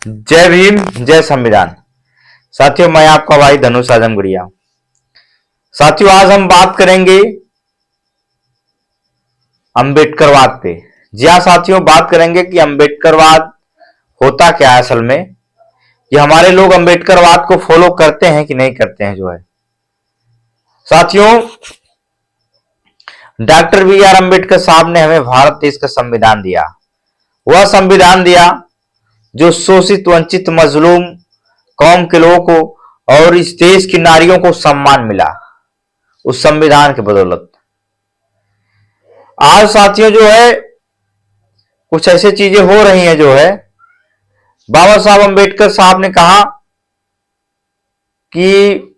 जय भीम, जय संविधान। साथियों, मैं आपका भाई धनुष आजमगढ़िया। साथियों, आज हम बात करेंगे अंबेडकरवाद पे। जी हाँ साथियों, बात करेंगे कि अंबेडकरवाद होता क्या है असल में। ये हमारे लोग अंबेडकरवाद को फॉलो करते हैं कि नहीं करते हैं जो है। साथियों, डॉक्टर बी आर अम्बेडकर साहब ने हमें भारत देश का संविधान दिया। वह संविधान दिया जो शोषित, वंचित, मजलूम कौम के लोगों को और इस देश की नारियों को सम्मान मिला उस संविधान के बदौलत। आज साथियों जो है कुछ ऐसी चीजें हो रही हैं जो है, बाबा साहब अम्बेडकर साहब ने कहा कि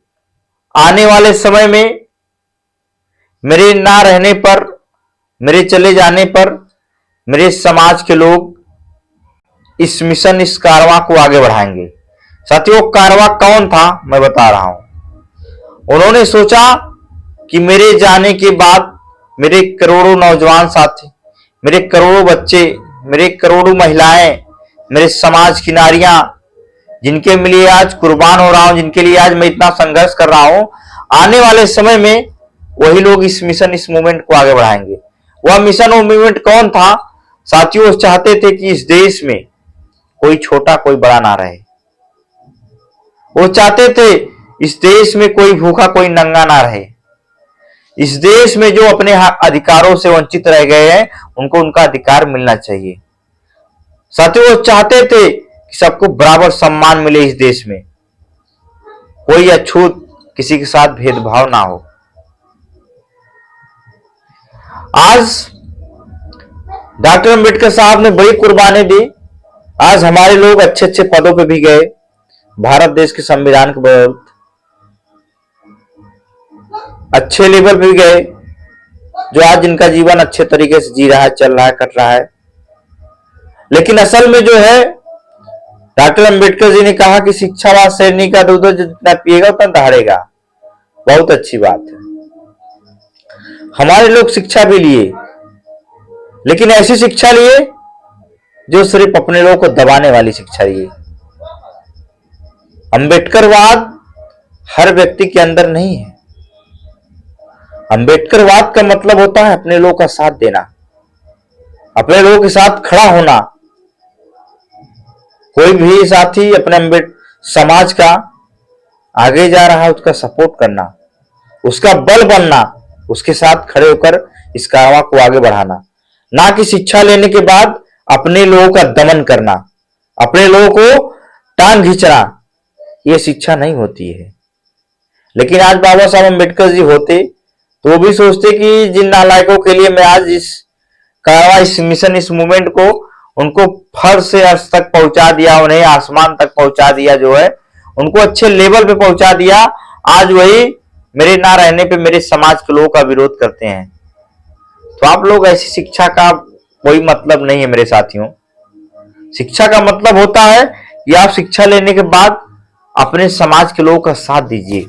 आने वाले समय में मेरे ना रहने पर, मेरे चले जाने पर मेरे समाज के लोग इस मिशन, इस कारवां को आगे बढ़ाएंगे। साथियों, कारवां कौन था मैं बता रहा हूं। उन्होंने सोचा कि मेरे जाने के बाद मेरे करोड़ों नौजवान साथी, मेरे करोड़ों बच्चे, मेरे करोड़ों महिलाएं, मेरे समाज की नारियां, जिनके लिए आज कुर्बान हो रहा हूं, जिनके लिए आज मैं इतना संघर्ष कर रहा हूं, आने वाले समय में वही लोग इस मिशन, इस मूवमेंट को आगे बढ़ाएंगे। वह मिशन और मूवमेंट कौन था साथियों? वो चाहते थे कि इस देश में कोई छोटा कोई बड़ा ना रहे। वो चाहते थे इस देश में कोई भूखा कोई नंगा ना रहे। इस देश में जो अपने अधिकारों से वंचित रह गए हैं उनको उनका अधिकार मिलना चाहिए। साथियों, वो चाहते थे कि सबको बराबर सम्मान मिले इस देश में, कोई अछूत, किसी के साथ भेदभाव ना हो। आज डॉक्टर अम्बेडकर साहब ने बड़ी कुर्बानी दी। आज हमारे लोग अच्छे अच्छे पदों पे भी गए भारत देश के संविधान के बदौलत, अच्छे लेवल पे भी गए, जो आज इनका जीवन अच्छे तरीके से जी रहा है, चल रहा है, कट रहा है। लेकिन असल में जो है, डॉक्टर अम्बेडकर जी ने कहा कि शिक्षावाद श्रेणी का दूध जितना पिएगा उतना दहाड़ेगा। बहुत अच्छी बात है। हमारे लोग शिक्षा भी लिए, लेकिन ऐसी शिक्षा लिए जो सिर्फ अपने लोगों को दबाने वाली शिक्षा लिए। अंबेडकरवाद हर व्यक्ति के अंदर नहीं है। अंबेडकरवाद का मतलब होता है अपने लोगों का साथ देना, अपने लोगों के साथ खड़ा होना। कोई भी साथी अपने समाज का आगे जा रहा है उसका सपोर्ट करना, उसका बल बनना, उसके साथ खड़े होकर इस कारवां को आगे बढ़ाना। ना कि शिक्षा लेने के बाद अपने लोगों का दमन करना, अपने लोगों को टांग खींचना। यह शिक्षा नहीं होती है। लेकिन आज बाबा साहब अम्बेडकर जी होते तो वो भी सोचते कि जिन नालायकों के लिए मैं आज इस कारवां, इस मिशन, इस मूवमेंट को उनको फर्श से अर्श तक पहुंचा दिया, उन्हें आसमान तक पहुंचा दिया, जो है उनको अच्छे लेवल पे पहुंचा दिया। आज वही मेरे ना रहने पे मेरे समाज के लोगों का विरोध करते हैं। तो आप लोग, ऐसी शिक्षा का कोई मतलब नहीं है मेरे साथियों। शिक्षा का मतलब होता है कि आप शिक्षा लेने के बाद अपने समाज के लोगों का साथ दीजिए,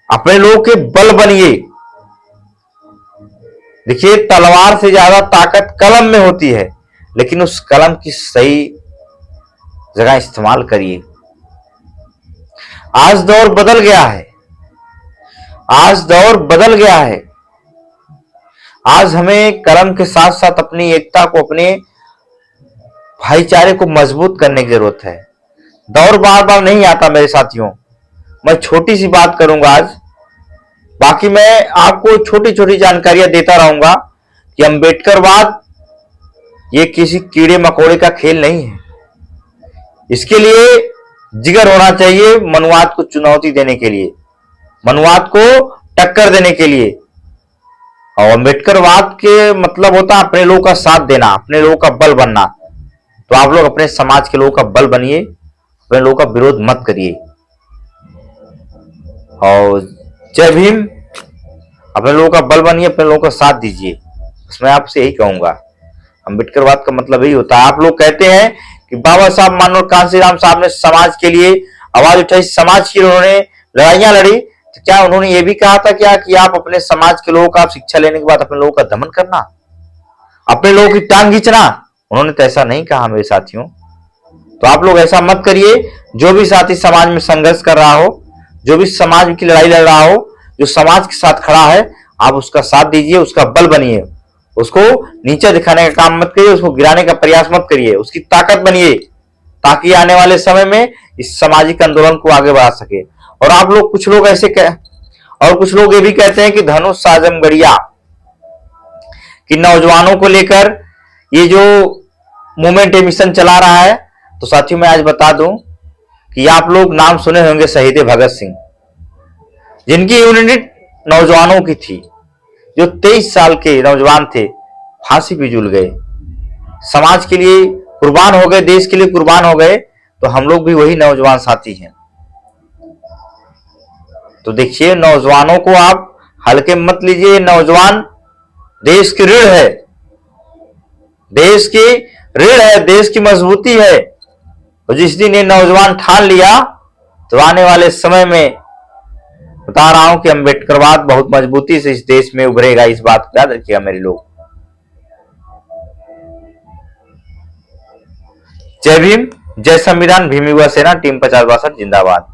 अपने लोगों के बल बनिए। देखिए, तलवार से ज्यादा ताकत कलम में होती है, लेकिन उस कलम की सही जगह इस्तेमाल करिए। आज दौर बदल गया है, आज दौर बदल गया है। आज हमें कलम के साथ साथ अपनी एकता को, अपने भाईचारे को मजबूत करने की जरूरत है। दौर बार बार नहीं आता मेरे साथियों। मैं छोटी सी बात करूंगा आज, बाकी मैं आपको छोटी छोटी जानकारियां देता रहूंगा कि अंबेडकरवाद ये किसी कीड़े मकोड़े का खेल नहीं है। इसके लिए जिगर होना चाहिए मनुवाद को चुनौती देने के लिए, मनुवाद को टक्कर देने के लिए। और अंबेडकरवाद के मतलब होता है अपने लोगों का साथ देना, अपने लोगों का बल बनना। तो आप लोग अपने समाज के लोगों का बल बनिए, अपने लोगों का विरोध मत करिए। और जय भीम। अपने लोगों का बल बनिए, अपने लोगों का साथ दीजिए। बस मैं आपसे यही कहूंगा। अंबेडकरवाद का मतलब यही होता है। आप लोग कहते हैं कि बाबा साहब मनोहर कांशीराम साहब ने समाज के लिए आवाज उठाई, समाज की उन्होंने लड़ाइयां लड़ी। तो क्या उन्होंने ये भी कहा था क्या कि आप अपने समाज के लोगों का, आप शिक्षा लेने के बाद अपने लोगों का दमन करना, अपने लोगों की टांग खींचना? उन्होंने तो ऐसा नहीं कहा मेरे साथियों। तो आप लोग ऐसा मत करिए। जो भी साथी समाज में संघर्ष कर रहा हो, जो भी समाज की लड़ाई लड़ रहा हो, जो समाज के साथ खड़ा है, आप उसका साथ दीजिए, उसका बल बनिए। उसको नीचे दिखाने का काम मत करिए, उसको गिराने का प्रयास मत करिए, उसकी ताकत बनिए, ताकि आने वाले समय में इस सामाजिक आंदोलन को आगे बढ़ा सके। और आप लोग, कुछ लोग और कुछ लोग ये भी कहते हैं कि धनुष आजमगढ़िया कि नौजवानों को लेकर ये जो मूवमेंट मिशन चला रहा है। तो साथियों, मैं आज बता दूं कि आप लोग नाम सुने होंगे शहीद भगत सिंह, जिनकी यूनिट नौजवानों की थी, जो 23 साल के नौजवान थे, फांसी पे झूल गए, समाज के लिए कुर्बान हो गए, देश के लिए कुर्बान हो गए। तो हम लोग भी वही नौजवान साथी हैं। तो देखिए, नौजवानों को आप हल्के मत लीजिए। नौजवान देश की रीढ़ है, देश की रीढ़ है, देश की मजबूती है। और जिस दिन ये नौजवान ठान लिया, तो आने वाले समय में बता रहा हूं कि अम्बेडकरवाद बहुत मजबूती से इस देश में उभरेगा। इस बात को याद रखिएगा मेरे लोग। जय भीम, जय संविधान, भीम युवा सेना, टीम 50-62 जिंदाबाद।